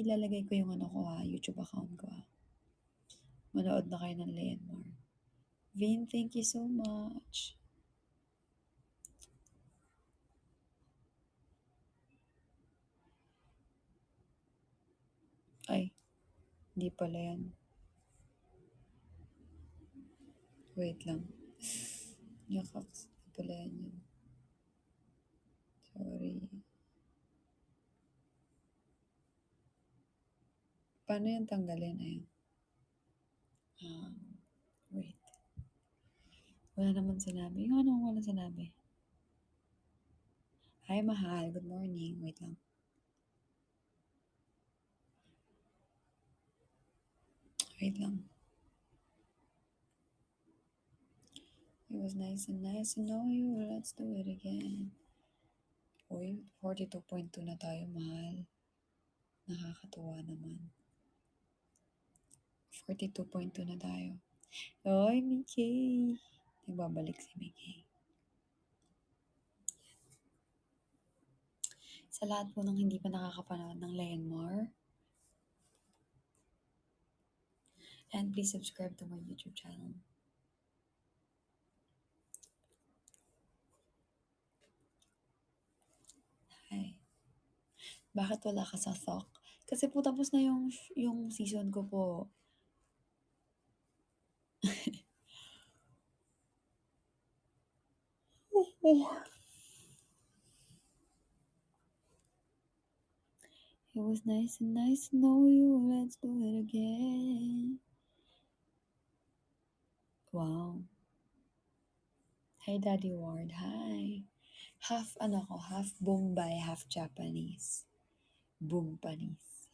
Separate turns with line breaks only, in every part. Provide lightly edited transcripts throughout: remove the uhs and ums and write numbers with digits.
ilalagay ko yung ano ko YouTube account ko Manood na kayo ng Leonmar. Vin, thank you so much. Ay, hindi pala yan. Wait lang. Yakaks. Hindi pala yan yun. Sorry. Paano yan tanggalin? Ayun. Wait. Wala naman sinabi. Yung ano wala sinabi? Hi, mahal. Good morning. Wait lang. Wait lang. It was nice to know you. Let's do it again. Uy, 42.2 na tayo, mahal. Nakakatuwa naman. 42.2 na tayo. Oy, Mickey. Nagbabalik si Mickey. Sa lahat po ng hindi pa nakakapanood ng Leonmar, and please subscribe to my YouTube channel. Hi. Bakit wala ka sa Thok? Kasi po tapos na yung season ko po. It was nice to know you. Let's do it again. Wow. Hi, Daddy Ward. Hi. Half Bombay, half Japanese. Bumpanese.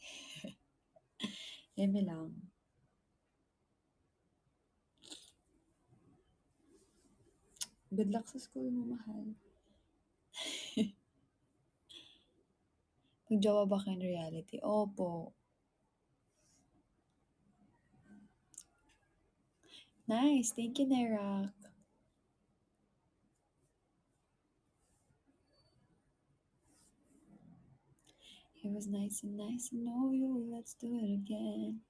Eme lang. Good luck sa school mo, mahal. Magjowa ba kayo in reality? Opo. Nice. Thank you, Nerak. It was nice to know you. Let's do it again.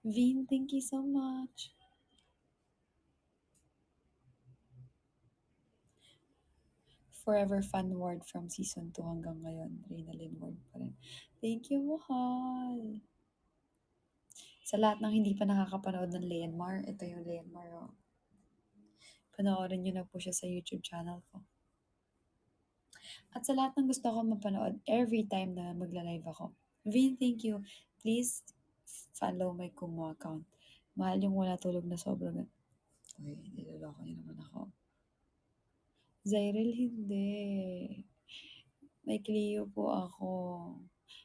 Vin, thank you so much. Forever fun word from season 2 hanggang ngayon. Reynalyn word pa rin. Thank you, mahal. Sa lahat ng hindi pa nakakapanood ng Leonmar, ito yung Leonmar. Oh. Panoorin nyo na po siya sa YouTube channel ko. At sa lahat ng gusto ko mapanood every time na magla-live ako. Vin, thank you. Please follow my Kumu account. Mahal yung wala tulog na sobrang... Uy, niloloko niyo naman ako. Zyril, hindi. May Clio po ako.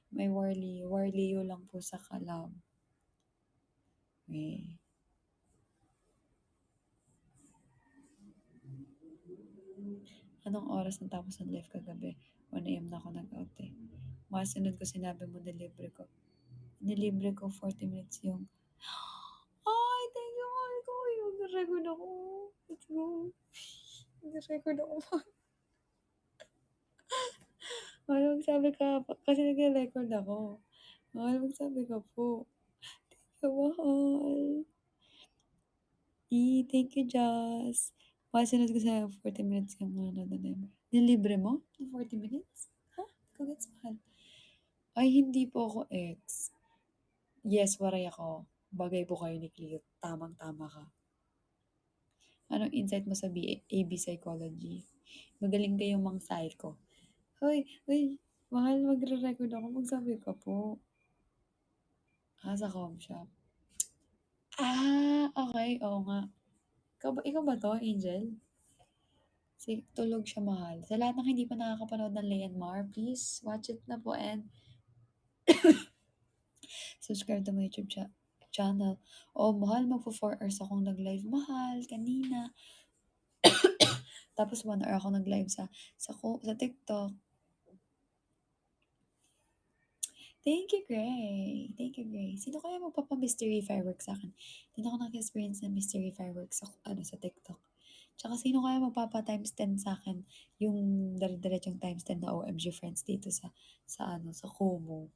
May Warleo lang po sa Kalab. Eh. Anong oras natapos ang live kagabi? 1 AM na ako nag-out eh. Masunod ko sinabi mo nilibre ko. Nilibre ko 40 minutes yung... Ay, thank you, mahal ko. Yung nag-record ako. Let's go. Nag-record ako. Mahal, magsabi ka. Kasi nag-record ako. Mahal, magsabi ka po. Thank you, mahal. Thank you, Joss. Masunod ko sa 40 minutes yung mga nanonood. Nilibre mo? Na 40 minutes? Ha? Kagats mahal. Ay, hindi po ako ex. Yes, waray ako. Bagay po kayo ni Cleo. Tamang-tama ka. Anong insight mo sa AB Psychology? Magaling kayong mang psycho. Hoy, mahal, magre-record ako. Magsabi ka po. Sa com shop. Okay. Oo nga. Ikaw ba to, Angel? Tulog siya, mahal. Sa lahat ng hindi pa nakakapanood ng Leonmar, please watch it na po and subscribe to my YouTube channel. Mahal, magpo 4 hours akong nag-live. Mahal, kanina. Tapos 1 hour ako nag-live sa TikTok. Thank you, Gray. Sino kaya magpapa-mystery fireworks sa akin? Hindi na ako nag-experience ng mystery fireworks sa TikTok. Tsaka sino kaya magpapa times 10 sa akin yung dire-diretsong times 10 na OMG friends dito sa Kumu.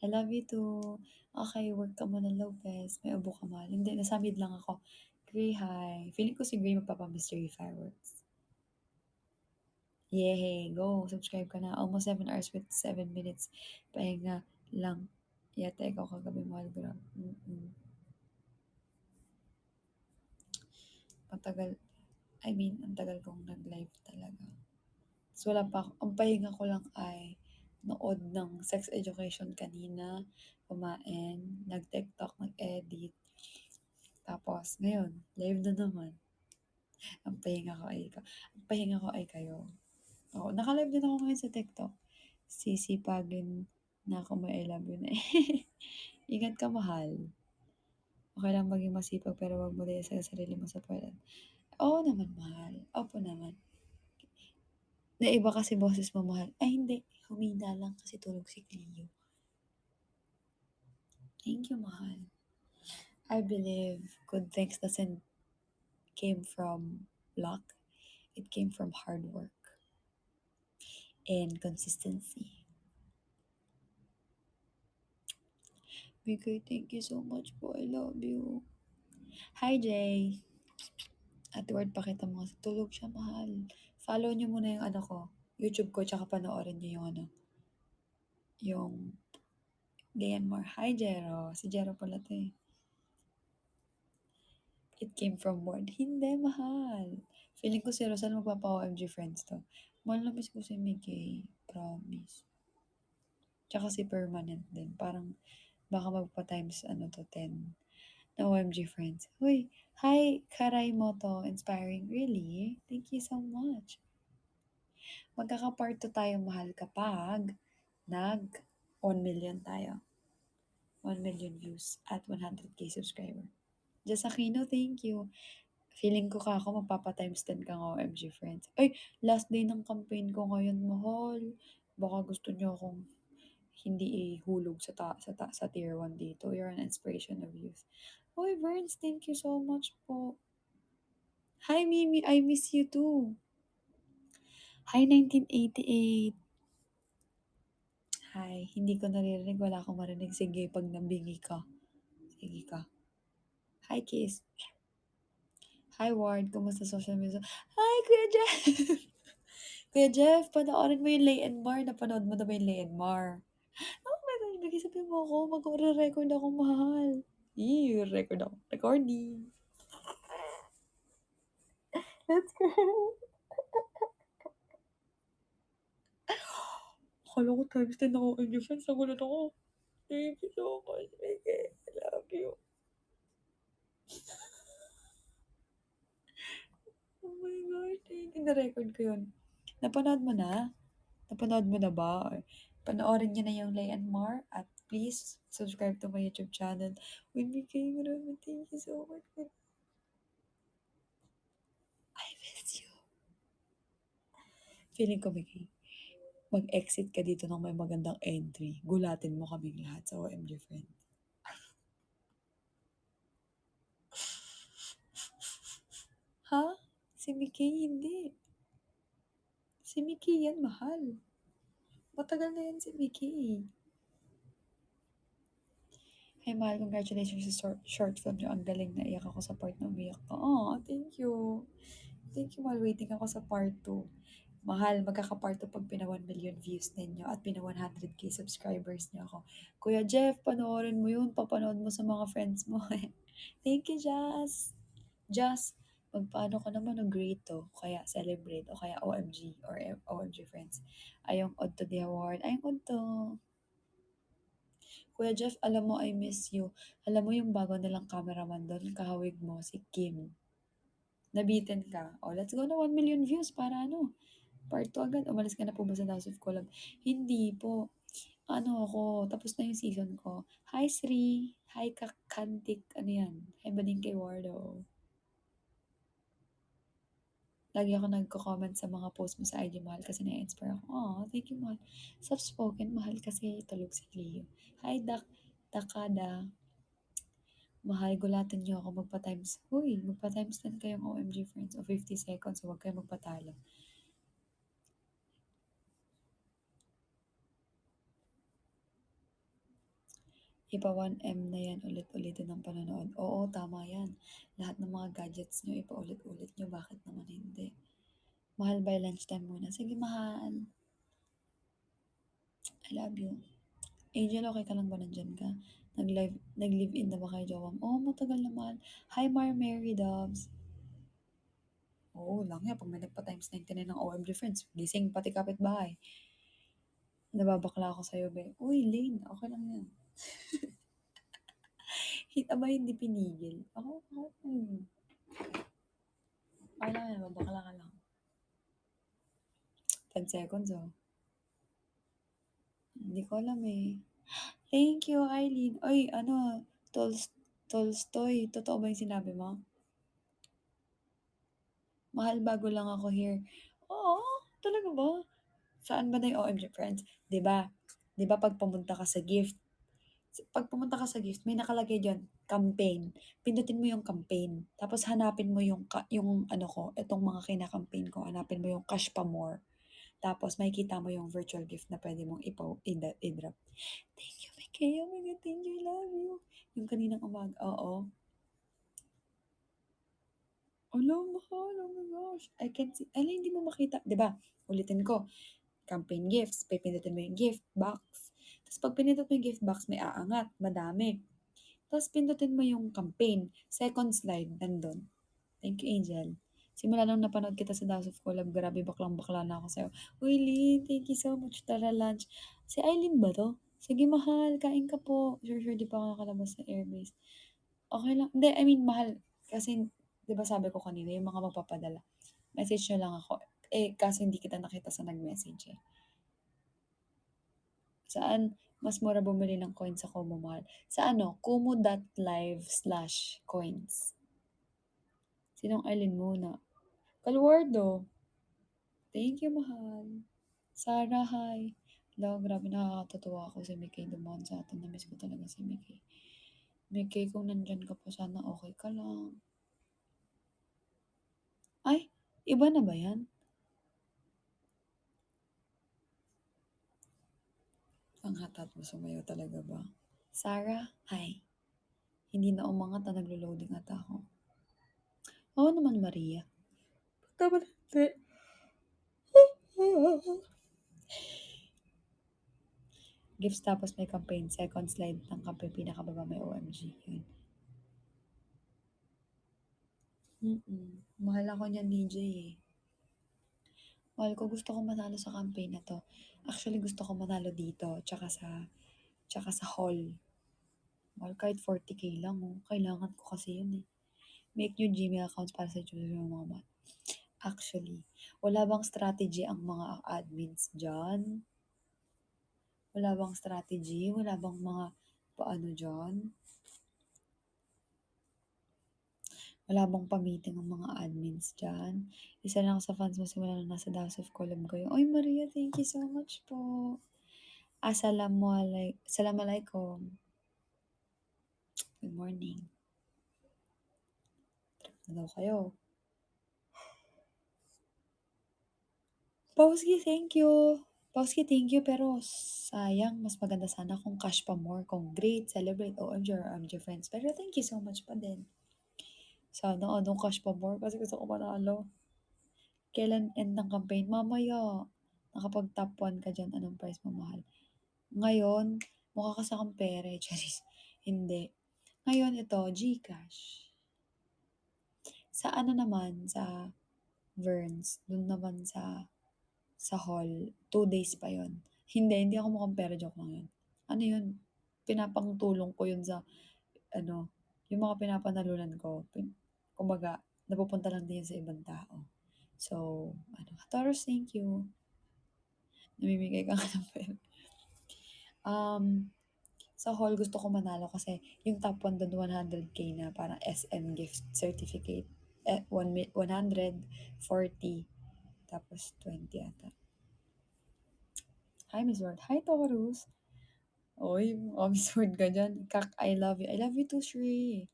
I love you too. Okay, work ka muna, Lopez. May ubo ka, mahal. Hindi, nasa mid lang ako. Gray, hi. Feeling ko si Gray magpapa-mystery fireworks. Yay, go. Subscribe ka na. Almost 7 hours with 7 minutes. Pahinga lang. Yata ikaw kagabi, mahal. Grab. Matagal. I mean, ang tagal kong nag-live talaga. So, wala pa ako. Ang pahinga ko lang ay nood ng sex education kanina, kumain, nag-tiktok, nag-edit. Tapos, ngayon, live na naman. Ang pahinga ko ay ikaw. Ang pahinga ko ay kayo. Oo, naka-live din ako ngayon sa TikTok. Sisipagin na ako may I love you na eh. Ingat ka, mahal. Okay lang maging masipag pero wag mo din sa sarili mo sa puwelan. Oo naman, mahal. Opo naman. Naiba kasi boses mo, mahal. Ay, hindi. Humina lang kasi tulog si Cleo. Thank you, mahal. I believe good things doesn't came from luck. It came from hard work and consistency. Bigay, thank you so much po. I love you. Hi, Jay. At word pa kita mo kasi tulog siya, mahal. Follow niyo muna yung ano ko, YouTube ko, tsaka panoorin niyo yung ano, yung Dayanmar. Hi, Jero. Si Jero pala to eh. It came from word. Hindi, mahal. Feeling ko si Rosal magpapa-OMG friends to. Mahal na miss ko si Mickey. Promise. Tsaka si Permanent din. Parang baka magpa-times ano to 10 na OMG friends. Uy, hi, Karay Moto. Inspiring. Really? Thank you so much. Magkaka-part 2 tayo, mahal, kapag nag 1 million tayo. 1 million views at 100k subscriber. Just Aquino, thank you. Feeling ko ka ako magpapa-times 10 kang OMG friends. Ay, last day ng campaign ko ngayon, mahal. Baka gusto niyo akong hindi ihulog sa tier 1 dito. You're an inspiration of youth. Hoy, Burns, thank you so much po. Hi, Mimi. I miss you too. Hi, 1988. Hi, hindi ko naririnig. Wala akong marinig. Sige, pag nabingi ka. Sige ka. Hi, Kiss. Hi, Ward. Kumusta social media? Hi, Kuya Jeff! Kuya Jeff, panoorin mo yung Lay and Mar. Napanood mo na ba yung Lay and Mar? Oh my God, bigay sabihin mo ako. Mag-record ako, mahal. Record ako. Recording. Let's go. Akala ko times 10 ako in defense. Nagulat ako. Thank you so much, Miguel. I love you. Oh my God, thank you. Na-record ko yun. Napanood mo na? Napanood mo na ba? Or panoorin niyo na yung Lay and Mar at please subscribe to my YouTube channel. With Miguel, maraming thank you so much. I miss you. Feeling ko, Miguel, mag-exit ka dito ng may magandang entry. Gulatin mo kaming lahat sa OMG friend. Ha? Si Mickey, hindi. Si Mickey yan, mahal. Matagal na yan si Mickey. Hey, mahal, congratulations sa short film nyo. Ang galing, na iyak ako sa part na umiyak ka. Oh, thank you. Thank you, mahal. Waiting ako sa part 2. Mahal, magkaka-part 2 pag pina 1 million views ninyo at pina 100k subscribers niyo ako. Kuya Jeff, panoorin mo yun. Papanood mo sa mga friends mo. Thank you, Jazz. Jazz, magpaano ka naman ng grade to? Kaya celebrate o kaya OMG or OMG friends. Ayong odd to the award. Ayong odd to. Kuya Jeff, alam mo, I miss you. Alam mo yung bago nilang cameraman doon, kahawig mo, si Kim. Nabitin ka. O, let's go na 1 million views para ano, part 2 agad. Umalis ka na po ba sa House of Collab? Hindi po. Ano ako, tapos na yung season ko. Hi, Sri. Hi, Kakantik. Ano yan? Hi, Bading kay Wardo. Lagi ako nagko-comment sa mga post mo sa IG, mahal, kasi na-inspire ako. Oh, thank you, mahal. Soft-spoken, mahal, kasi tulog si Cleo. Hi, Dakada. Mahal, gulatan niyo ako magpa-times. Uy, magpa-times 10 kayong OMG friends o 50 seconds. Huwag kayo magpatalo. Ipa 1M na yan, ulit-ulitin ang panonood. Oo, tama yan. Lahat ng mga gadgets nyo, ipaulit-ulit nyo. Bakit naman hindi? Mahal by lunchtime muna. Sige, mahal. I love you. Angel, okay ka lang ba nandyan ka? Nag-live-in na ba kayo, jowa mo? Oo, matagal na mahal. Hi, Mary Dobbs. Oo, lang yan. Pag may nagpa times 99 ng OMG friends, gising pati kapitbahay. Nababakla ako sa'yo, be. Uy, Lane, okay lang yan. Hita ba hindi pinigil? Ako, okay lang yan, babakla ka lang. 10 seconds, oh. Hindi ko alam eh. Thank you, Eileen. Oy, ano, Tolstoy, totoo ba yung sinabi mo? Mahal bago lang ako here. Oo, talaga ba? Saan ba na yung OMG friends? 'Di ba? 'Di ba pag pumunta ka sa gift, pag pumunta ka sa gift, may nakalagay diyan, campaign. Pindutin mo yung campaign. Tapos hanapin mo yung yung ano ko, itong mga kina-campaign ko, hanapin mo yung cash pa more. Tapos makikita mo yung virtual gift na pwede mong i-drop. Thank you, Mikay. Oh my God, thank you. I love you. Yung kaninang umaga. Oo. Ala, mahal. Oh my gosh. I can't see. Ala, hindi mo makita. 'Di ba? Ulitin ko. Campaign gifts. Pipindutin mo yung gift box. Tapos pag pinindot mo yung gift box, may aangat. Madami. Tapos pindutin mo yung campaign. Second slide, nandun. Thank you, Angel. Simula nung napanood kita sa House of Collab, grabe baklang bakla na ako sa'yo. Uy, Lynn, thank you so much. Tara, lunch. Si Eileen ba to? Sige, mahal. Kain ka po. Sure, di pa ako nakalabas sa airbase. Okay lang. Hindi, I mean, mahal. Kasi, di ba sabi ko kanina, yung mga magpapadala. Message nyo lang ako. Eh, kasi hindi kita nakita sa nag-message eh. Saan mas mura bumili ng coins sa Kumu, mahal? Sa ano? Kumu.live/coins. Sinong Eileen muna? Kalwardo. Thank you, mahal. Sarah, hi. Hello, grabe nakakatuwa ako si Mikay dumaan sa atin. Namiss ko talaga si Mikay. Mikay, kung nandyan ka po, sana okay ka lang. Ay, iba na ba yan? Ang hatat mo sumayo talaga ba? Sarah, hi. Hindi na umangat na naglo-loading ata ako. Oo naman, Maria. Tama na. Gifts tapos may campaign. Second slide ng campaign. Pinakababa may OMG. Yun. Mahal ako niyan, DJ eh. Mahal ko, gusto ko manalo sa campaign na to. Actually, gusto ko manalo dito. Tsaka sa hall. Mahal kahit 40k lang oh. Kailangan ko kasi yun eh. Make new Gmail accounts para sa yung mga mat. Actually, wala bang strategy ang mga admins dyan? Wala bang strategy? Wala bang mga paano dyan? Wala bang pa-meeting ang mga admins dyan? Isa lang ako sa fans mo simula na nasa House of Collab kayo. Oy, Maria, thank you so much po. Assalamualaikum. Good morning. Trip na daw kayo. Pauski, thank you. Pauski, thank you. Pero sayang, mas maganda sana kung cash pa more. Kung great, celebrate, OMG or OMG friends. Pero thank you so much pa din. Sana anong cash pa more kasi gusto ko manalo. Kailan end ng campaign? Mamaya. Nakapag top 1 ka dyan, anong price mo mahal? Ngayon, mukha ka sa kampere. Charis. Hindi. Ngayon ito, Gcash. Sa ano naman, sa Verns, dun naman sa hall, 2 days pa yon. Hindi ako mukhang joke lang yun. Ano yun? Pinapangtulong ko yun sa, ano, yung mga pinapanalunan ko. Kumbaga, napupunta lang din yun sa ibang tao. So, ano, Taurus, thank you. Namimigay ka nga ng pera. Sa hall gusto ko manalo kasi yung top 1 doon 100k na parang SM gift certificate. 140 tapos 20 ata. Hi, Miss Ward. Hi, Taurus. Oy, Miss Ward ka dyan. Kak, I love you. I love you too, Shri.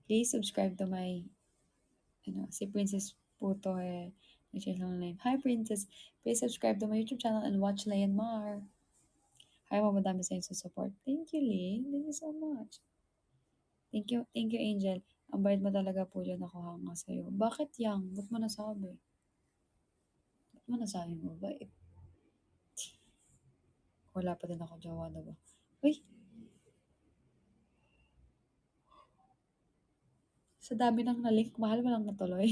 Please subscribe to my, si Princess Puto eh. Hi, Princess. Please subscribe to my YouTube channel and watch Lion Mar. Kaya mo madami sa support. Thank you, Lynn. Thank you so much. Thank you, Angel. Ang bait mo talaga po dyan ako hanga sa'yo. Bakit yang? Ba't mo nasabi? Ba't mo nasabi mo ba? Wala pa din ako jowa, diba? Uy, sa dami ng na-link, mahal mo lang natuloy.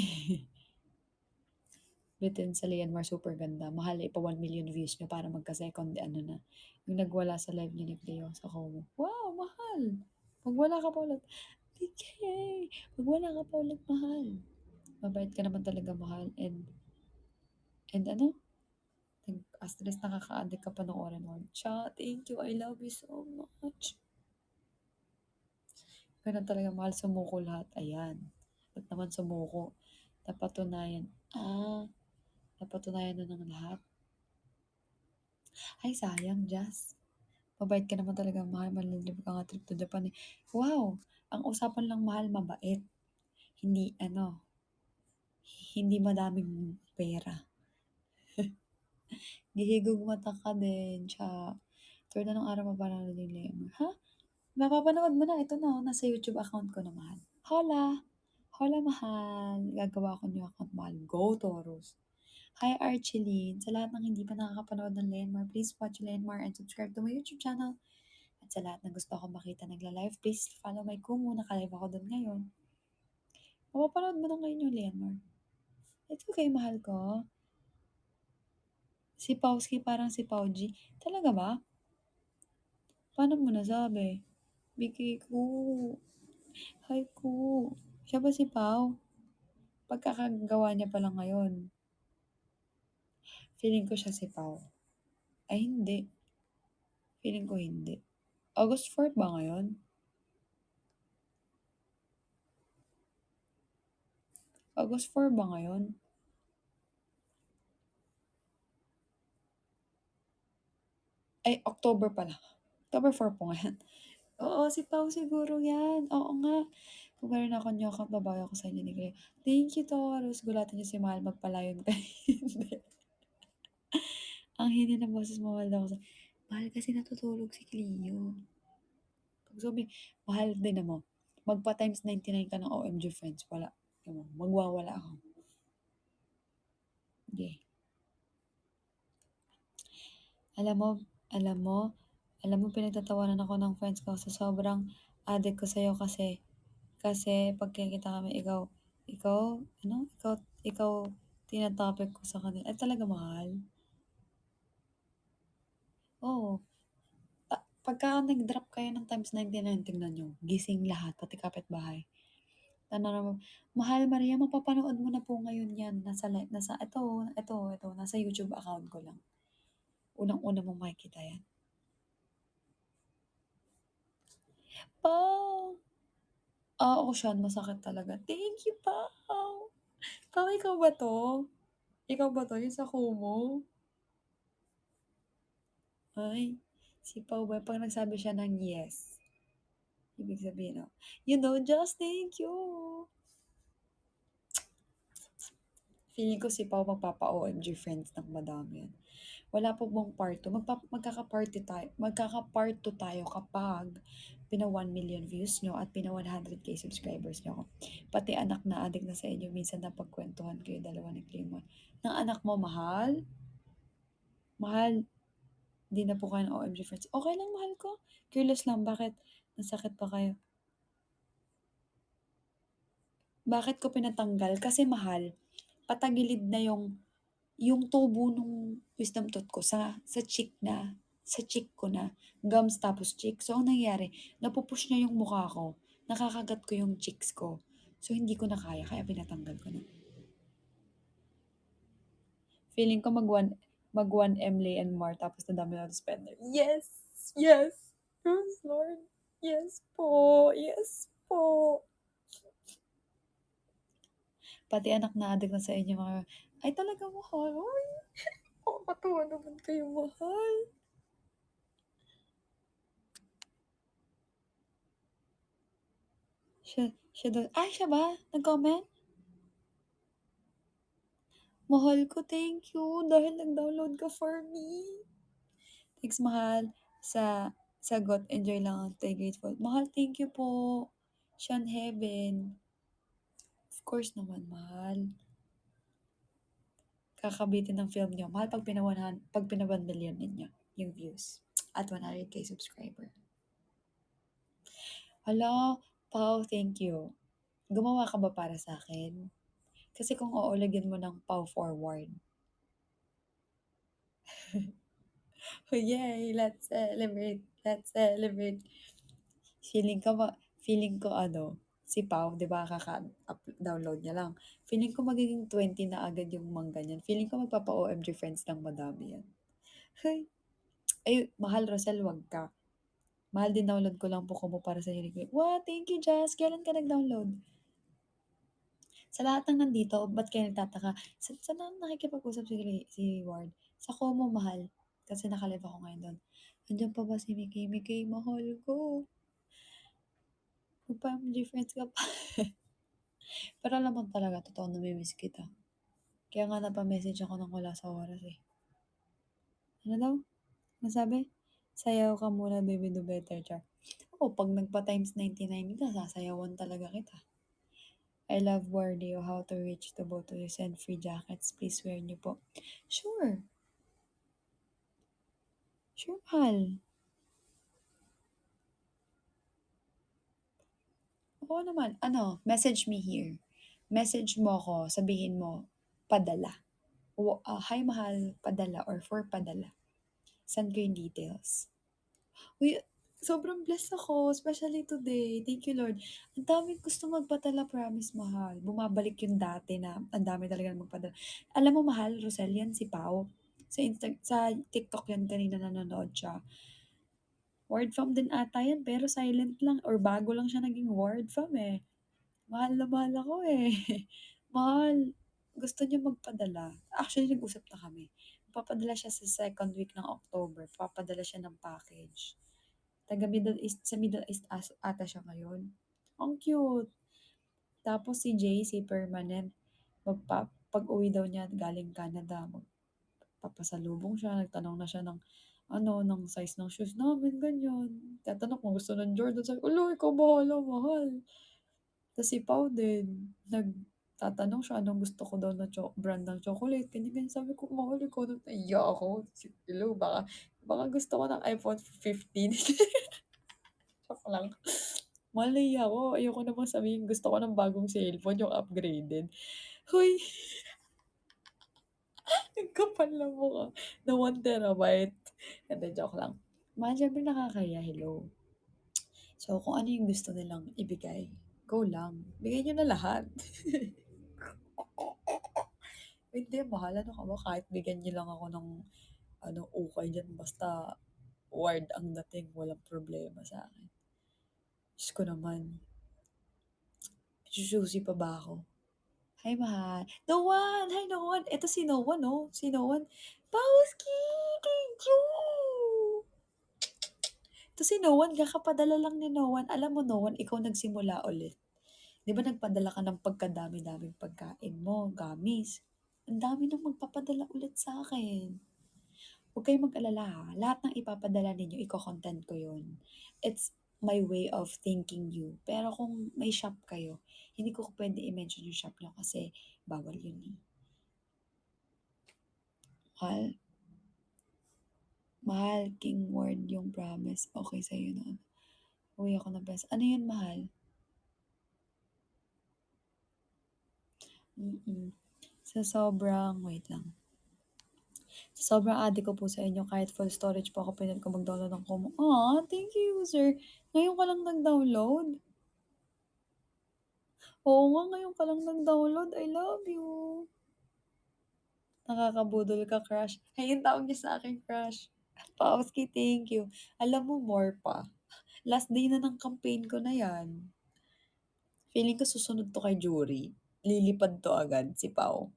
Bitin sa Leonmar, super ganda. Mahal, ipa 1 million views nyo para magka-second, ano na. Yung nagwala sa live ni Cleo sa Como. Wow, mahal! Magwala ka pa ulit. DK! Magwala ka pa ulit, mahal. Mabait ka naman talaga, mahal. And ano? Nag-astres nakaka-addict ka pa ng Orange. Cha, thank you. I love you so much. Ganun talaga, mahal, sumuko lahat. Ayan. Ba't naman sumuko? Napatunayan. Napatunayan na ng lahat. Ay, sayang, Jazz. Mabait ka naman talaga, mahal. Malilib ka nga trip to Japan eh. Wow! Ang usapan lang, mahal, mabait. Hindi, hindi madaming pera. Gihigog mata ka din, cha. Third na nung araw mo para yung lemon. Ha? Mapapanood mo na. Ito na, oh, nasa YouTube account ko na, mahal. Hola! Hola, mahal. Gagawa ko niyo account, mahal. Go, Taurus. Hi, Archeline. Sa lahat ng hindi pa nakakapanood ng Lenmar, please watch Lenmar and subscribe to my YouTube channel. At sa lahat ng gusto ko makita nagla-live, please follow my Kumu. Naka-live ako doon ngayon. Mapapanood mo na ngayon yung Lenmar. It's okay, mahal ko. Si Pauski parang si Pauji. Talaga ba? Paano mo nasabi? Bigay ko. Hi ko. Siya ba si Pau? Pagkakagawa niya pa lang ngayon. Feeling ko siya si Pau. Ay, hindi. Feeling ko hindi. August 4 ba ngayon? August 4 ba ngayon? Ay, October pala. October 4 po ngayon. Oo, si Pau siguro yan. Oo nga. Kung meron ako niyo account, babawi ako sa inyo ni Cleo. Thank you, Taurus. Gulatan niyo si Mahal magpalayon kayo. Hindi. Ang hini ng boses mo, mahal daw ako. Mahal kasi natutulog si Cleo. Pag sabi, mahal din mo. Magpa times 99 ka ng OMG friends. Wala. Magwawala ako. Okay. Alam mo, alam mo, alam mo, pinagtatawanan ako ng friends ko sa sobrang addict ko sa'yo kasi pag kikita kami, ikaw, ikaw, tinatopic ko sa kanila. Ay, talaga mahal. Oo. Pagka nag-drop kayo ng times 99, tingnan nyo, gising lahat, pati kapitbahay. Ano naman, mahal Maria, mapapanood mo na po ngayon yan. Ito, nasa YouTube account ko lang. Unang-una mong makikita yan. Pa! Ocean, masakit talaga. Thank you, Pao! Pao, ikaw ba to? Ikaw ba to? Yung sa Kumu? Ay, si Pao ba? Pag nagsabi siya ng yes, ibig sabihin, no? You know, just thank you. Feeling ko si Pao magpapa-OMG friends ng madami yan. Wala po bang part 2? Magkaka-part 2 tayo kapag pina 1 million views nyo at pina 100k subscribers nyo ako. Pati anak na adik na sa inyo, minsan na pagkwentuhan kayo dalawa ni Claymore. Ng anak mo, mahal? Mahal, di na po kayo ng OMG friends. Okay lang, mahal ko. Curious lang, bakit nasakit pa kayo? Bakit ko pinatanggal? Kasi mahal, patagilid na yung tubo nung wisdom tooth ko sa cheek ko na, gums tapos cheek. So, ang nangyari, napupush niya yung mukha ko, nakakagat ko yung cheeks ko. So, hindi ko na kaya pinatanggal ko na. Feeling ko mag 1M lay and more tapos na dami na spender. Yes! Yes! Yes, Lord! Yes po! Yes po! Pati anak na adik na sa inyo mga, ay talaga mahal. Ay, kakatuwa naman kayo mahal. Siya daw, ay siya ba? Nag-comment? Mahal ko, thank you. Dahil nag-download ka for me. Thanks, mahal. Sa sagot, enjoy lang ang stay grateful. Mahal, thank you po. Sean Heaven. Of course naman, mahal. Kakabitin ng film niyo. Mahal pag pina 1 million ninyo yung views. At 100k subscriber. Hala, Pao, thank you. Gumawa ka ba para sa akin? Kasi kung oo, lagyan mo ng Pao forward. Yay! Let's celebrate! Let's celebrate! Feeling ko feeling ko si Pao, 'di ba kaka-download niya lang. Feeling ko magiging 20 na agad yung mangga niyan. Feeling ko magpapa-OMG friends ng madami yan. Hay! Ay, mahal Rosel, wag ka. Mahal din download ko lang po Kumu para sa hilig. What? Thank you, Jazz. Kailan ka nag-download? Sa lahat ng nandito, ba't kayo nagtataka? Saan na nakikipag-usap si Ward? Sa Kumu, mahal. Kasi nakalive ako ngayon doon. Andiyan pa ba si Mickey? Mickey, mahal ko. Magpa-MG friends ka pa. Pero alam mo talaga, totoo namimiss kita. Kaya nga napamessage ako ng wala sa oras eh. Ano daw? Masabi? Sayaw ka muna, baby, do better, char. Oo, pag nagpa-times 99 ka, sasayawan talaga kita. I love Wardio, how to reach the boat to send free jackets. Please wear niyo po. Sure. Sure, mahal. Oo naman. Message me here. Message mo ako, sabihin mo, padala. Hi, mahal, padala or for padala. Send ko yung details. Uy, sobrang blessed ako, especially today. Thank you, Lord. Ang dami gusto magpadala, promise, mahal. Bumabalik yung dati na ang dami talaga magpadala. Alam mo, mahal, Rosel, yan si Pau. Sa TikTok yan kanina nanonood siya. Word fam din ata yan, pero silent lang or bago lang siya naging word fam eh. Mahal na mahal ako eh. Mahal, gusto niya magpadala. Actually, nag-usap na kami. Papadala siya sa second week ng October. Papadala siya ng package. Taga Middle East, sa Middle East ata siya ngayon. Ang cute. Tapos si Jay, si Permanent, pag-uwi daw niya galing Canada, magpapasalubong siya, nagtanong na siya ng size ng shoes namin, ganyan. Tatanong kung gusto ng Jordan. Sabi, ulo, ikaw bahala, mahal. Tapos si Pau din, nagtatanong siya anong gusto ko daw na brand ng chocolate. Ganyan, sabi ko, mahal, ikaw na naiya ako. Hello, baka gusto ko ng iPhone 15. Joke lang. Mali ako. Ayoko namang sabihin gusto ko ng bagong cellphone, yung upgraded. Hoy, ang kapal na mukha. Na 1 terabyte. And then, joke lang. Mahal, syempre nakakaya. Hello. So, kung ano yung gusto nilang ibigay, go lang. Bigay nyo na lahat. Hindi, mahal. Ano ka ba? Kahit bigyan nyo lang ako ng ukay dyan. Basta word ang dating. Walang problema sa akin. Diyos ko naman. Sususi pa ba ako? Hi, mahal. No one! Hi, no one! Ito si No One, oh. Si No One. Pauski! Thank you! Ito si No One. Kakapadala lang ni No One. Alam mo, No One, ikaw nagsimula ulit. Di ba nagpadala ka ng pagkadami-daming pagkain mo, gamis? Ang dami nang magpapadala ulit sa akin. Huwag kayong mag-alala ha. Lahat ng ipapadala ninyo, iko-content ko yun. It's my way of thanking you. Pero kung may shop kayo, hindi ko pwede i-mention yung shop nyo kasi bawal yun eh. Mahal, mahal, King Word yung promise. Okay sa'yo na. Uwi ako ng best. Ano yun, mahal? Mm-mm. Wait lang. Sa sobrang adik ko po sa inyo, kahit full storage po ako, pinag ko mag-download ng Kumu. Thank you, user. Ngayon ka lang nag-download? Oo nga, ngayon ka lang nag-download. I love you. Nakakabudol ka, crush. Ay, yung tawag niya sa akin, crush. Pauski, thank you. Alam mo, more pa. Last day na ng campaign ko na yan. Feeling ko susunod to kay Jury. Lilipad to agad, si Pau.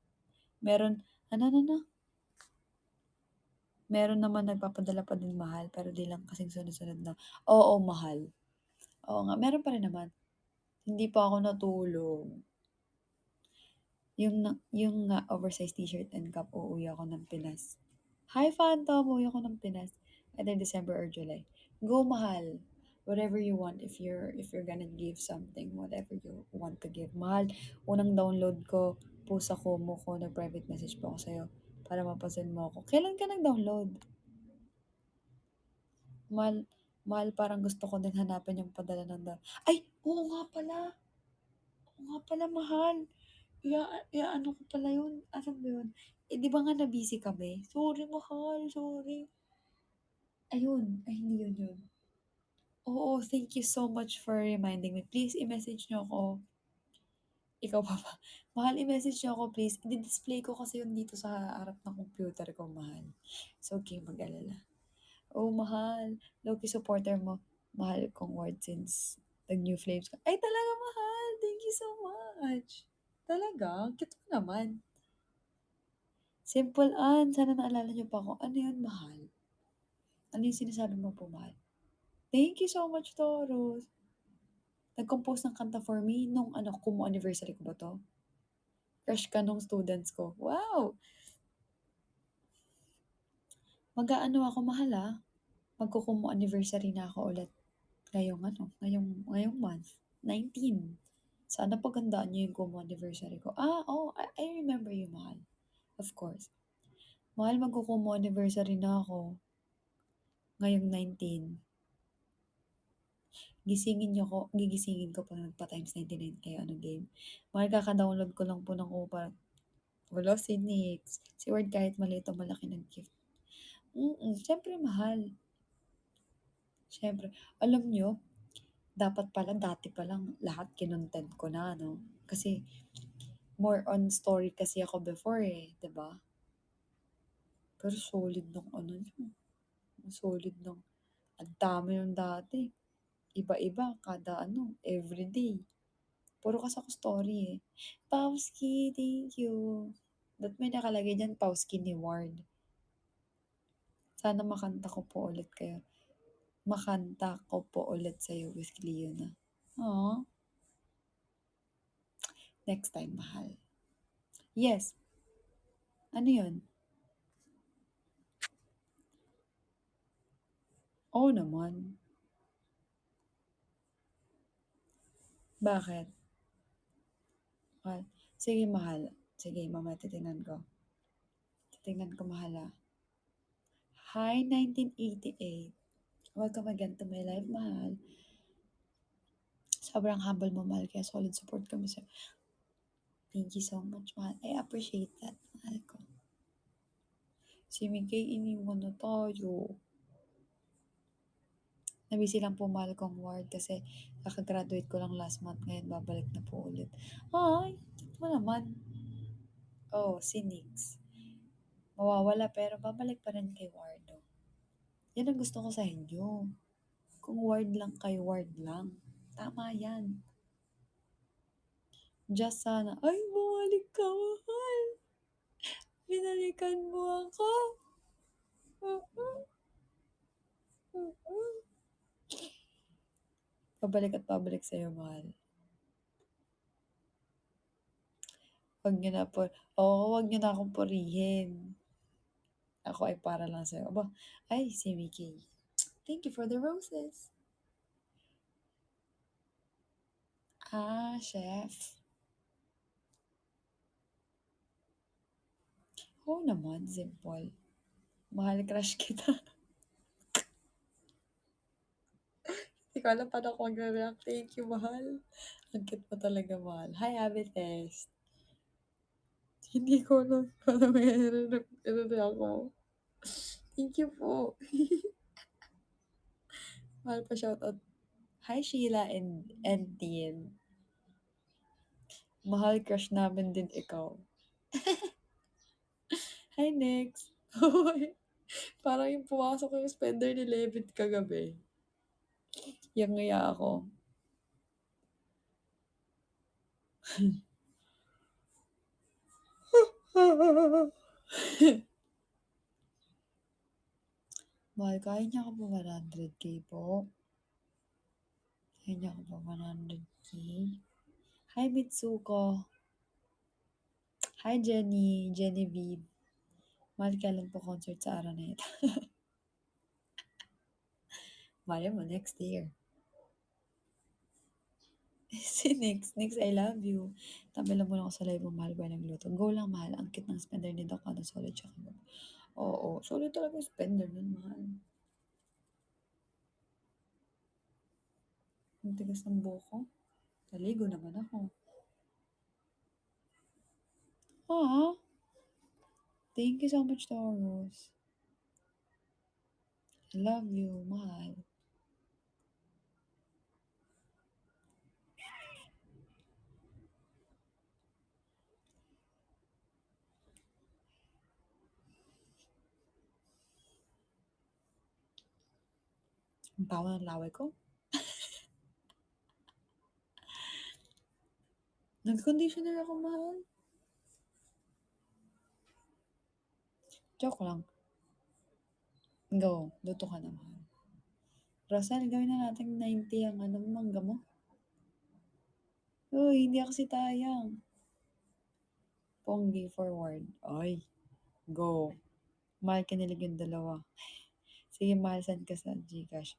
Meron, ano. Meron naman nagpapadala pa din mahal, pero di lang kasing sunod-sunod na. Oo, mahal. Oo nga, meron pa rin naman. Hindi pa ako natulog. Yung nga oversized t-shirt and cup, uuwi ako ng Pinas. Hi, Phantom! Uuwi ako ng Pinas. either December or July. Go mahal. Whatever you want, if you're gonna give something, whatever you want to give. Mahal, unang download ko po sa Kumu ko, nag-private message po ako sa'yo para mapasin mo ako. Kailan ka nag-download? Mahal, mahal, parang gusto ko din hanapin yung padala ng Ay! Oo nga pala! Oo nga pala, mahal. Ano ko pala yun? Ano ba yun? Eh, di ba nga na-busy kami? Sorry, mahal. Sorry. Ayun. Ay, hindi yun yun. Oo, thank you so much for reminding me. Please, i-message nyo ako. Ikaw pa ba? Mahal, i-message nyo ako, please. I-display ko kasi yun dito sa harap ng computer ko, mahal. So, okay, mag-alala. Oh, mahal. Loki supporter mo. Mahal kong word since nag-new flames ka. Ay, talaga, mahal. Thank you so much. Talaga? Cute mo naman. Simple Ann. Sana naalala niyo pa ako. Ano yun, mahal? Ano yung sinasabi mo po, mahal? Thank you so much, Taurus. Nag-compose ng kanta for me nung kumu anniversary ko ba to? Crush ka nung students ko. Wow! Mag-aano ako, mahal ah. Magkukumu anniversary na ako ulit. Ngayong month. 19. Sana paghandaan niyo yung kumu anniversary ko. I remember you, mahal. Of course. Mahal, magkukumu anniversary na ako. Ngayong 19. Gigisingin ko pag nagpa-times 99 kayo ano game. Mahal, kaka-download ko lang po ng Kumu. Wala si Nix. Si Word kahit maliit o malaki ng gift. Siyempre mahal. Siyempre. Alam nyo, dapat pala, dati pa lang, lahat kinontent ko na, no? Kasi, more on story kasi ako before eh, 'di ba? Pero solid nung ano nyo. Solid nung, ang dami nung dati. Iba-iba, kada everyday. Puro kasi ako story eh. Pauski, thank you. Ba't may nakalagay dyan, Pauski ni Ward? Sana makanta ko po ulit sa'yo with Leona. Aww. Next time, mahal. Yes. Ano yun? Oo naman. Bakit? Mahal. Sige, mahal. Sige, mamaya titingnan ko. Titingnan ko, mahal ah. Hi, 1988. Welcome again to my life, mahal. Sobrang humble mo, mahal. Kaya solid support kami sa'yo. Thank you so much, mahal. I appreciate that, mahal ko. Si Migay, iniwan na tayo. Nabisi lang po, mahal kong ward kasi kakagraduate ko lang last month. Ngayon, babalik na po ulit. Ay, mo naman. Oh, si Nix. Mawawala pero babalik pa rin kay Wardo. Yan ang gusto ko sa inyo. Kung ward lang kay ward lang. Tama yan. Just sana, ay, bumalik ka, mahal. Binalikan mo ako. Pabalik at pabalik sa'yo, mahal. Huwag niyo na po, huwag niyo na akong purihin. Ako ay para lang sa'yo. Aba, ay, si Mickey. Thank you for the roses. Ah, chef. Oo naman, simple. Mahal, crush kita. Hindi ko alam paano ako mag-react. Thank you, mahal. Ang cute mo talaga, mahal. Hi, Amethyst. Hindi ko alam paano i-react ko. Thank you po. Mahal pa shoutout. Hi, Sheila and Dean. Mahal, crush namin din ikaw. Hi, next. Parang yung pumasok yung spender ni Levit kagabi. Yang ngaya ako. Mahal, kaya niya ka ba 100k po? Kaya niya ka ba 100k? Hi, Mitsuko. Hi, Genevieve. Mahal, kailan po concert sa Araneta? Malay mo, next year. Si Nix, I love you. Tabi lang muna ako sa live mo, mahal ba nagluto? Go lang, mahal. Ang cute ng spender ni Doc, ano, solid siya. Oo, solid talaga yung spender nun, mahal. Ang tigas ng buko. Naligo naman ako. Ah, thank you so much, Taurus. I love you, mahal. Ang bawa ng laway ko. Nag-conditioner ako, mahal. Joke lang. Go, luto ka na, mahal. Rosal, gawin na natin 90 ang ano, mangga mo. Uy, hindi ako si Tayang. Ponggi forward. Ay, go. Mahal kinilig yung dalawa. Sige, mahal, send ka sa Gcash.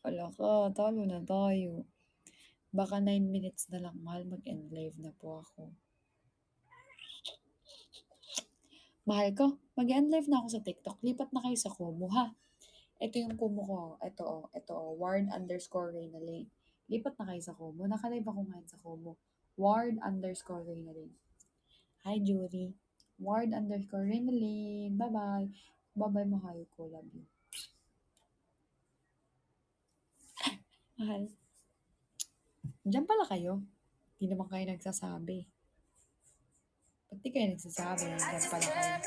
Wala ka, talo na tayo. Baka 9 minutes na lang, mahal, mag-end live na po ako. Mahal ko, mag-end live na ako sa TikTok. Lipat na kayo sa Kumu, ha? Ito yung Kumu ko. Ito, Ward_Reynalane. Lipat na kayo sa Kumu. Nakalive ako ngayon sa Kumu. Ward_Reynalane. Hi, Jury. Ward_Reynalane. Bye-bye. Bye-bye, mahal ko. Love you. Mahal. Diyan pala kayo. Di naman kayo nagsasabi. Ba't di kayo nagsasabi? Diyan pala kayo.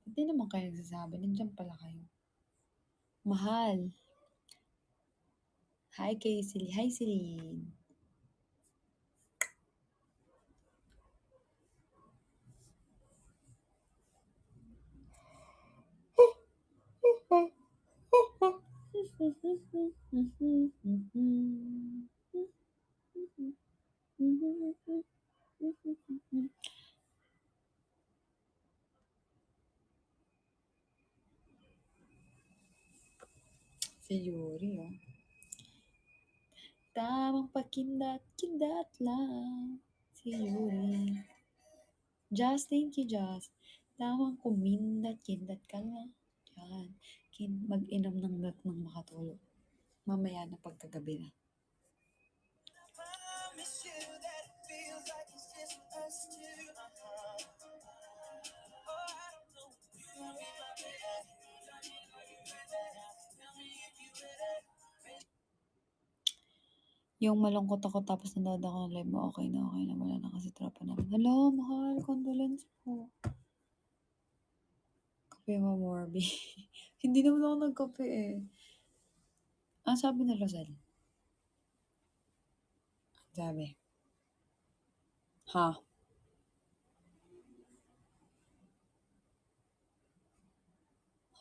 Ba't di naman kayo nagsasabi? Nandiyan pala kayo. Mahal. Hi, Casey. Hi, Celine. Si Yuri, oh. Tamang pakindat-kindat lang. Si Yuri. Just, thank you, Just. Tamang kumindat-kindat ka lang. Yan. Mag-inom ng milk ng makatulog. Mamaya na pagkagabi na. Yung malungkot ako tapos nanood ako ng live mo, okay na, wala na kasi tropa namin. Hala, mahal, condolence po. Kape mo, Morby. Hindi naman ako nagkape eh. Ang sabi ni Rosel? Sabi. Ha?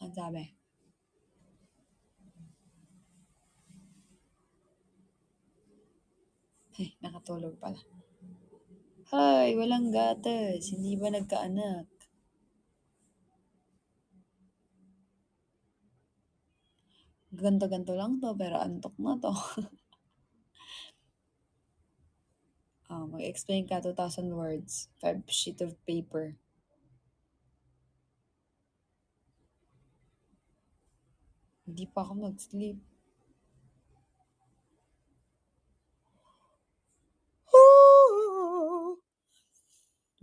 Ang sabi? Ay, nakatulog pala. Hay, walang gatas. Hindi ba nagkaanak? Ganto-ganto lang to, pero antok na to. Mag-explain ka 2,000 words. 5 sheet of paper. Hindi pa ako mag-sleep.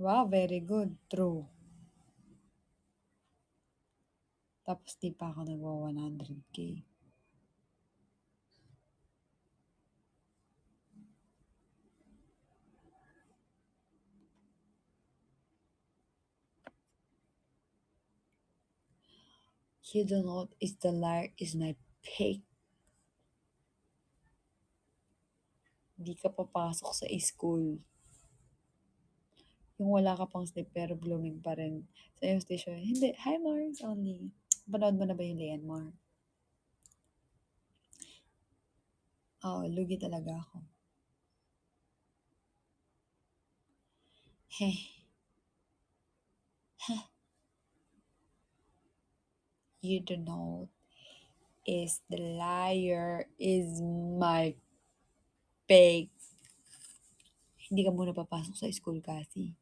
Wow, very good. True. Tapos di pa ako nagwa 100K. You don't know what is the liar is my pick. Di ka papasok sa school. Yung wala ka pang sleep pero blooming pa rin sa iyong station. Hindi. Hi, Mars only. Panood mo na ba yung Leon Mar? Oo, lugi talaga ako. You don't know is the liar is my fake. Hindi ka muna papasok sa school kasi.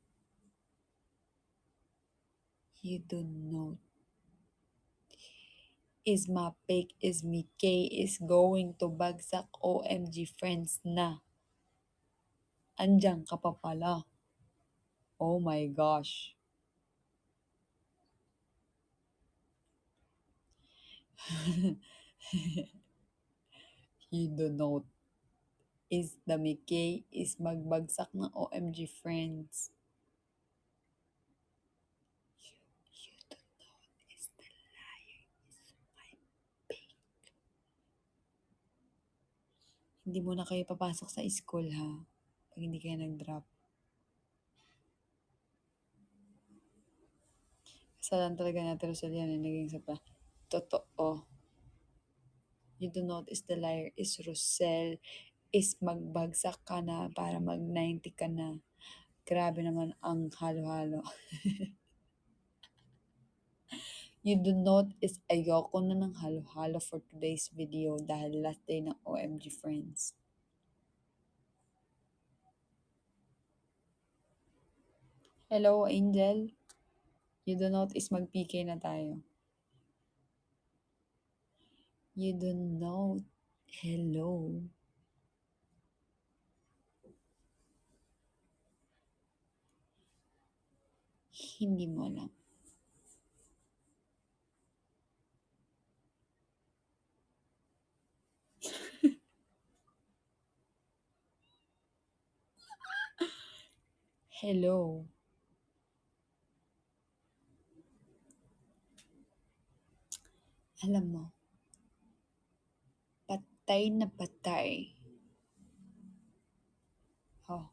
You don't know is my fake is me K is going to bagsak OMG friends na. Andiyan ka pa pala. Oh my gosh. You don't know is the Mickey is magbagsak ng OMG friends. You don't know is the liar is my fake. Hindi mo na kayo papasok sa school ha. Pag hindi kayo nag-drop. Kasalan talaga natin Rosel yan naging sa pa. Totoo. You do not is the liar is Rosel is magbagsak ka na para mag-90 ka na. Grabe naman ang halo-halo. You do not is ayoko na ng halo-halo for today's video dahil last day ng OMG friends. Hello, Angel. You do not is mag-PK na tayo. You do not. Hello. Hindi mo alam. Hello. Alam mo, patay na patay. Oh,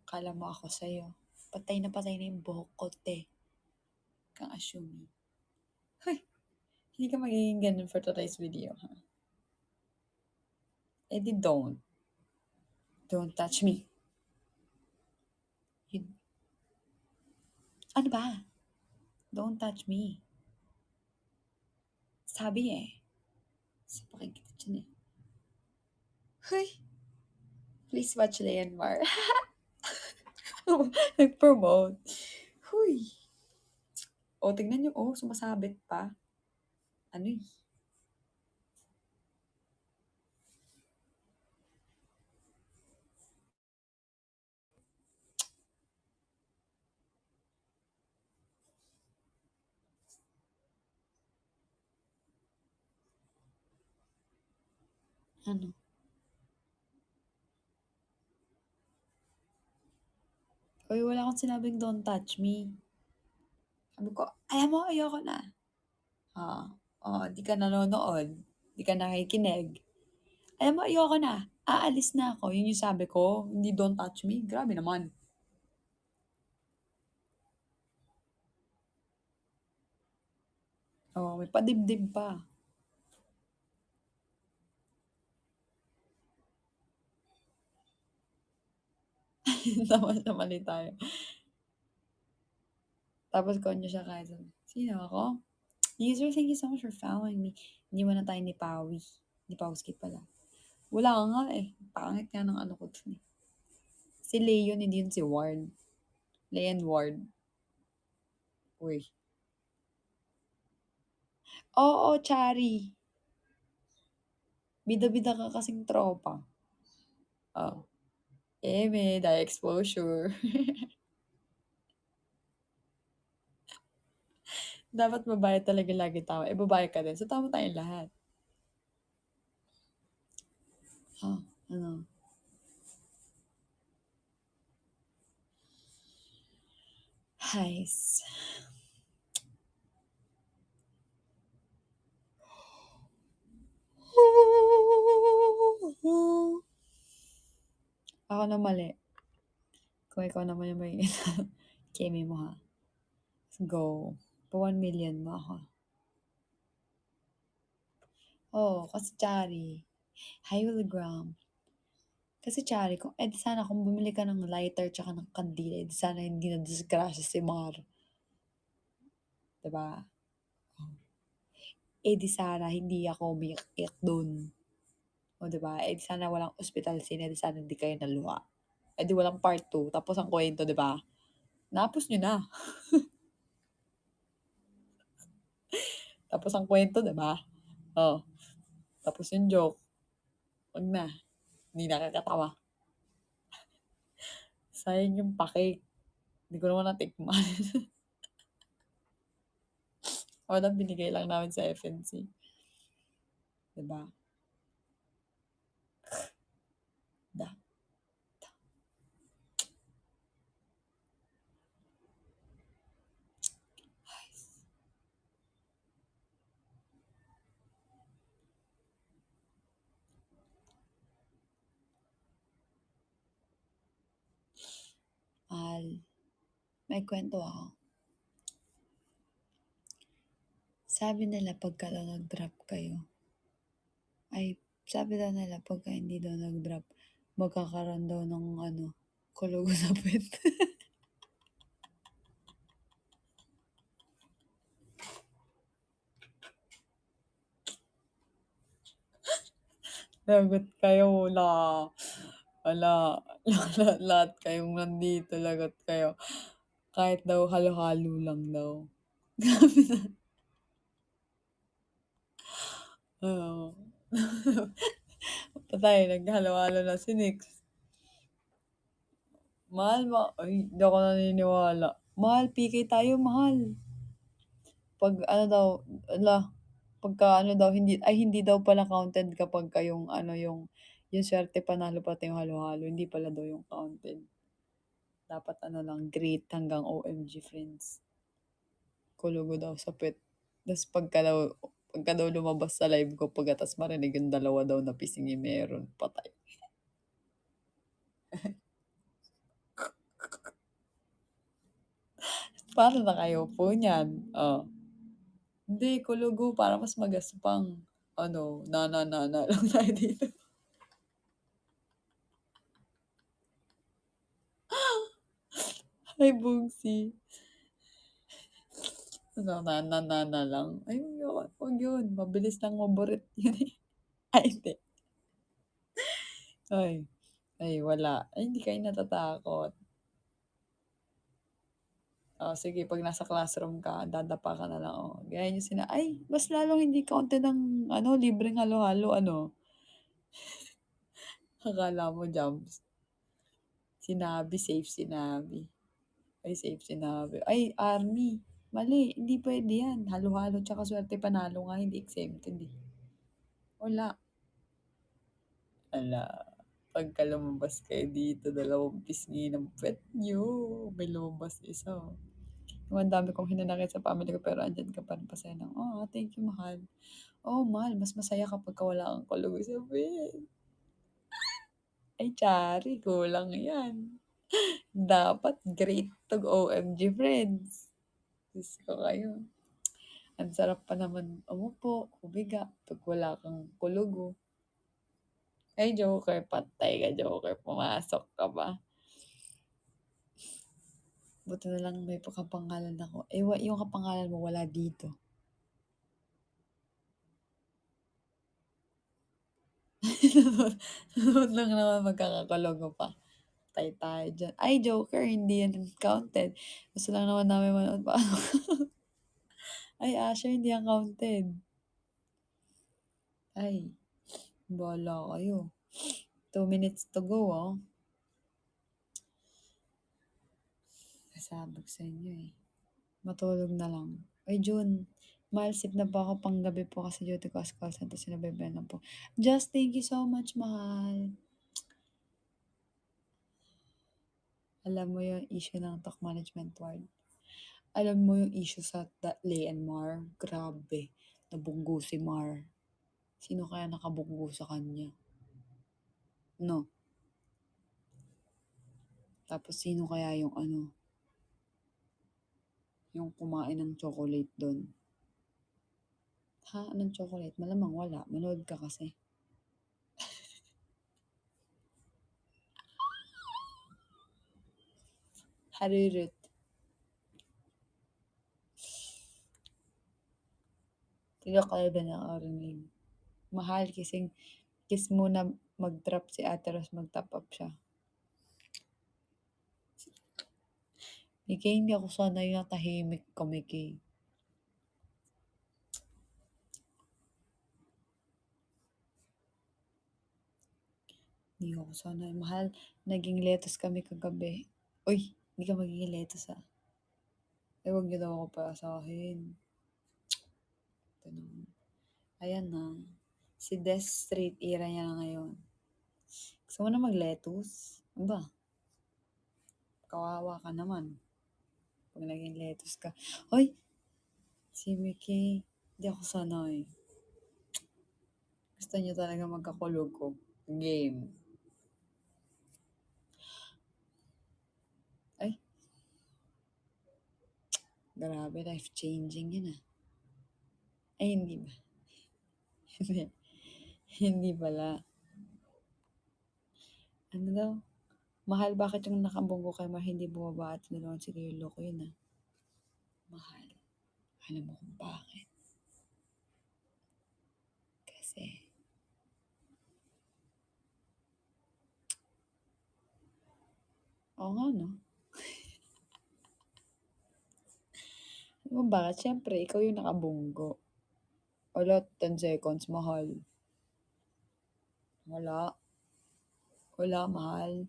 kala mo ako sa'yo. Patay na yung buhok ko, te. Kang assuming. Hoy, hindi ka magiging ganun for today's video, ha? Eh di don't. Don't touch me. You... Ano ba? Don't touch me. Sabi eh. Sapakin kita dyan eh. Hoy! Please watch Leon Mar. Nag-promote. Huy! O, tingnan nyo. Oh, sumasabit pa. Ano eh? Ano? Uy, wala akong sinabing don't touch me. Sabi ko, ayaw mo, ayoko na. Di ka nanonood. Di ka nakikinig. Ayaw mo, ayoko na. Aalis na ako. Yun yung sabi ko. Hindi don't touch me. Grabe naman. Oh, may padibdib pa. Tama na mali tayo. Tapos konyo siya kahit sabi, sino ako? User, thank you so much for following me. Hindi mo na tayo ni Pawi. Ni Pawski pala. Wala ka nga eh. Pangit nga ng ano ko dun eh. Si Leon, hindi yun si Ward. Leon Ward. Uy. Oo, Chari. Bida-bida ka kasing tropa. Oh. May dye exposure. Dapat babae talaga lagi tao. Eh, babae ka din. So, tama tayong lahat. Ano? Heis. Ako na mali. Kung ikaw naman yung may kemi mo ha. Let's go. Pa 1 million mo ako. Oh, kasi Chari. Hi, Willigram. Kasi Chari, di sana kung bumili ka ng lighter tsaka ng kandila, di sana hindi nadisgrasya si Mar. 'Di ba? Di sana hindi ako umiyak-iyak dun. O 'di ba? Di sana walang ospital scene, di sana hindi kayo naluha. Di walang part 2, tapos ang kwento, 'di ba? Napos niyo na. Tapos ang kwento, 'di ba? Oh, tapos yung joke. Wag na. Hindi nakakatawa. Sayang yung pa-cake. Hindi ko naman natikman. Parang binigay lang namin sa FNC. 'Di ba? Da. Mahal, may kwento ako. Sabi nila pagka daw nag-drop kayo, ay, sabi daw nila pagka hindi daw nag-drop, magkakaroon daw ng kulugo sa puwet. Lagot kayo, wala, lahat kayong nandito, lagot kayo. Kahit daw halo-halo lang daw. Oo. Patay, naghalo-halo na si Nix. Mahal, ay, hindi ako naniniwala. Mahal, PK tayo, mahal. Pag ano daw, ala, pagka ano daw, hindi daw pala counted kapag yung swerte panalo pati yung halo-halo, hindi pala daw yung counted. Dapat lang, great hanggang OMG friends. Kulugo daw sa pet. Tapos pagka daw lumabas sa live ko, pagkatas marinig yung dalawa daw na pisingi meron, patay. Paano na kayo po niyan? Oh. Hindi, kulugo para mas magaspang. Na lang tayo dito. Ay, bugsi. Na lang. Ay, wag yun. Mabilis lang maburit yun eh. Ay, hindi. Ay, wala. Ay, hindi kayo natatakot. Sige, pag nasa classroom ka, dadapa ka na lang. Gaya nyo ay, mas lalong hindi counted ng libreng halo-halo, Akala mo jumps. Sinabi, safe sinabi. Ay, safe sinabi. Ay, army. Mali, hindi pwede yan. Halo-halo tsaka swerte panalo nga, hindi exempted eh. Wala. Ala, pagka lumabas kayo dito, 2 pisngi ng pet nyo. May lumabas isa. Ang dami kong hinanakit sa family ko, pero andyan ka pa rin, pasaya lang. Thank you, mahal. Mahal, mas masaya kapag wala kang kulugo sa pet. Ay, Chari, kulang yan. Dapat great to OMG friends. Diyos ko kayo. Ang sarap pa naman umupo, humiga, pag wala kang kulugo. Ay, Joker, patay ka, Joker. Pumasok ka ba? Buti na lang may kapangalan ako. Yung kapangalan mo wala dito. Sunod lang naman magkakakalogo pa. Patay tayo dyan. Ay, Joker, hindi yan counted. Gusto lang naman namin manood pa. Ay, Asher, hindi yan counted. Ay, bahala kayo. 2 minutes to go, Nasabog sa inyo eh. Matulog na lang. Ay, June, mahal, sip na po ako pang gabi po kasi duty ko as call center, sinabaybayan lang po. Just thank you so much, mahal. Alam mo yung issue ng talk management ward. Alam mo yung issue sa Lay and Mar. Grabe. Nabunggo si Mar. Sino kaya nakabunggo sa kanya? No. Tapos sino kaya yung yung kumain ng chocolate doon? Ha? Anong chocolate? Malamang wala. Manood ka kasi. Harurut. Tiga kalba na orinig. Mahal kising kiss muna mag-drop si ate Ros mag-top up siya. Miki, hindi ako sanay na tahimik ka, Miki. Hindi ako sanay. Mahal, naging lettuce kami kagabi. Uy, hindi ka magiging lettuce ah. Eh, huwag niyo daw ako paasahin. Ito naman. Ayan na. Si Des Street era niya na ngayon. Gusto mo na mag-lettuce? Ano ba? Kawawa ka naman. Pag naging lettuce ka. Hoy! Si Mickey. Hindi ako sanay. Gusto niyo talaga magkakulog ko. Game. Ay. Grabe, life-changing yun ah. Ay, hindi ba? Hindi. Hindi pala. Ano daw? Mahal, bakit yung nakabunggo kay Mar hindi bumaba at tinulungan si Lilo ko yun ah? Mahal. Alam mo kung bakit? Kasi, oo nga no. Alam mo bakit? Siyempre, ikaw yung nakabunggo. Wala, 10 seconds, mahal. Wala. Wala, mahal.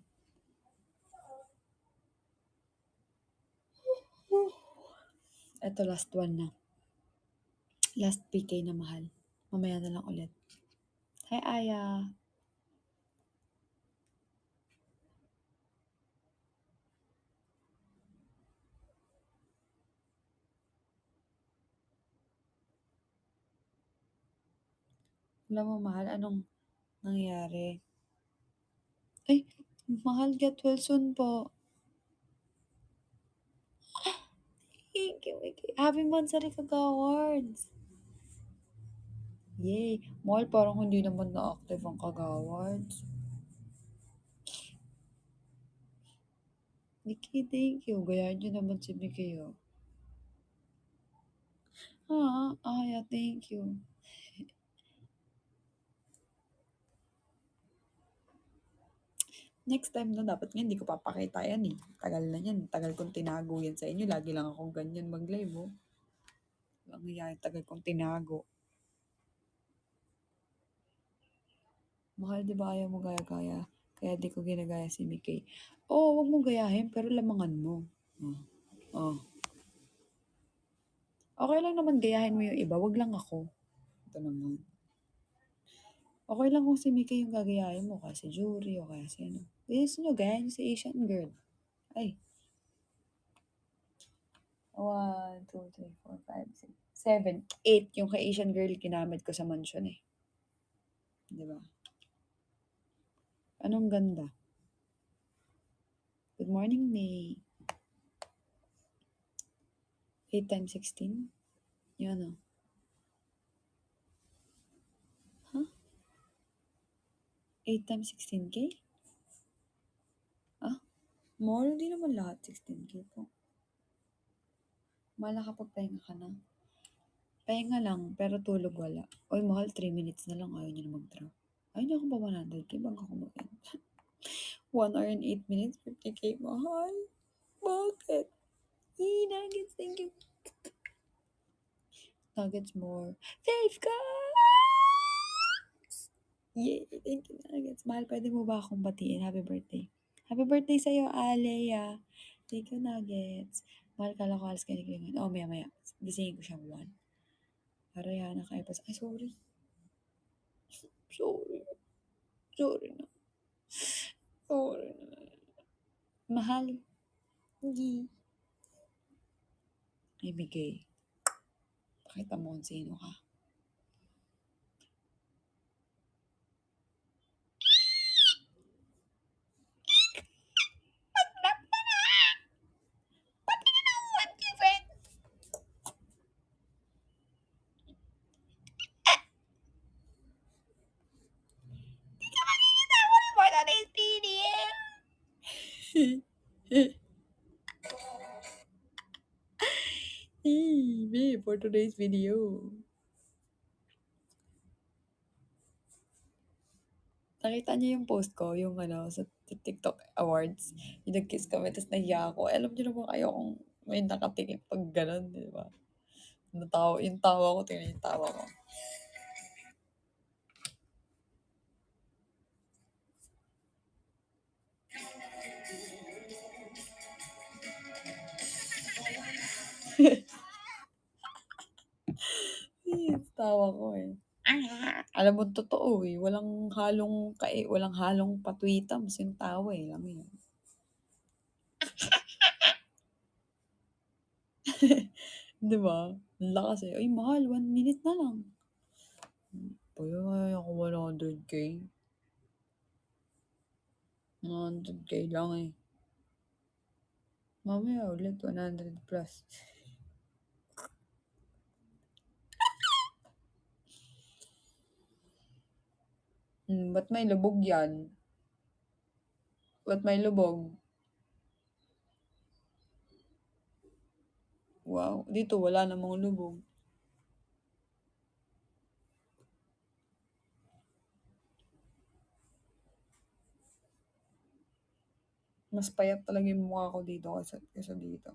Ito, last one na. Last PK na mahal. Mamaya na lang ulit. Hi, Aya. Alam mo, mahal, anong nangyari? Ay, mahal, get well soon po. Thank you, Mickey. Happy Mansari Kag-Awards. Yay. Mahal, parang hindi naman na-active ang Kag-Awards. Mickey, thank you. Gayaan nyo naman si Mickey, oh. Yeah, thank you. Next time na dapat nga hindi ko papakita yan eh. Tagal na yan. Tagal kong tinago yan sa inyo. Lagi lang akong ganyan mag-live, oh. Walang hiya, tagal kong tinago. Mahal, di ba ayaw mo gaya-gaya? Kaya di ko ginagaya si Mickey. Oo, wag mo gayahin, pero lamangan mo. Oh. Oh. Okay lang naman gayahin mo yung iba, wag lang ako. Ito naman. Okay lang kung si Mickey yung gagayahin mo, kasi Jury o kaya si ano. Gusto nyo, gayahin nyo si Asian girl. Ay. 1, 2, 3, 4, 5, 6, 7, 8 yung kay Asian girl ginamit ko sa mansion eh. Di ba? Anong ganda? Good morning, May. 8 times 16? Yun ano? Huh? 8 times 16K? Ah? More? Hindi naman lahat 16K po. Mahal nakapagpahinga ka na. Pahinga lang, pero tulog wala. Oy, mahal, 3 minutes na lang. Ayaw niyo na mag-drop. Ayaw niyo ako ba 100K bago ako mag-end? 1 hour and 8 minutes, 50K, mahal. Bakit? Nuggets, thank you. Nuggets more. 5K! Yay! Thank you, Nuggets. Mahal, pwede mo ba akong batiin? Happy birthday. Happy birthday sa'yo, Alea. Thank you, Nuggets. Mahal, kala ko alas kayo ngayon. Oh, maya. Gisingin ko siyang 1. Para yan, nakaipas. Ay, sorry. Sorry. Sorry na. Sorry na. Mahal. Hindi. Ay, bigay. Pakita mo kung sino ka. for today's video. Nakita niyo yung post ko, yung ano, sa TikTok awards, yung nag-kiss kami tapos nahiya ako. Alam niyo naman kayo kung may nakatingin 'pag gano'n, 'di ba? Yung tawa ko, tingnan yung tawa ko. Tawa ko, eh. Alam mo totoo, eh, walang halong patwitams yung tawa, eh, alam mo yun? 'Di ba? Ang lakas, eh. "Ay mahal, 1 minute na lang." Payay ako 100K. 100K lang, eh. Mamaya ulit 100 plus. Ba't may lubog 'yan? Ba't may lubog? Wow, dito wala namang lubog. Mas payat talaga yung mukha ko dito kaysa dito.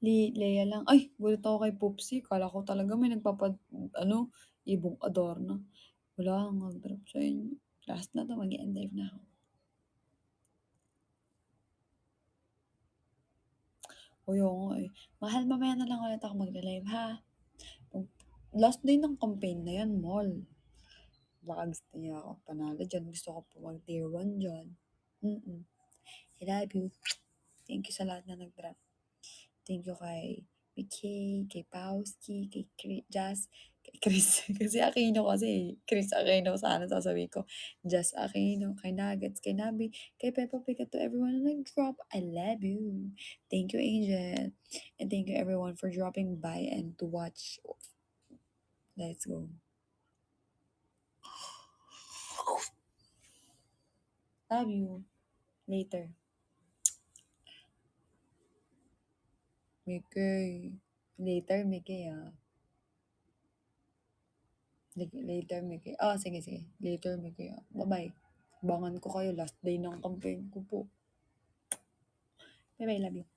Lea lang. Ay, gulat ako kay Poopsie. Akala ko talaga may ibong Adorno. Wala, mag-drop sa inyo. Last na 'to, mag-e-end live na ako. Uy, oo nga, eh. Mahal, mamaya na lang ulit ako magla-live, ha? Last day ng campaign na 'yan, mall. Baka gusto niya ako panalo diyan. Gusto ko po mag-tier 1 diyan. I love you. Thank you sa lahat na nag-drop. Thank you kay Mikey, kay Pawski, kay Jazz, kay Chris. Kasi Aquino kasi, Chris Aquino sana sasabihin ko. Jazz Aquino, kay Nuggets, kay Nabi, kay Peppa Pig, at to everyone na nag-drop. I love you. Thank you, Angel. And thank you everyone for dropping by and to watch. Let's go. Love you. Later. Mickey. Later, Mickey, ah. Later, Mickey. Ah, sige, sige. Later, Mickey, ah. Bye-bye. Abangan ko kayo. Last day ng campaign ko po. Bye-bye. Love you.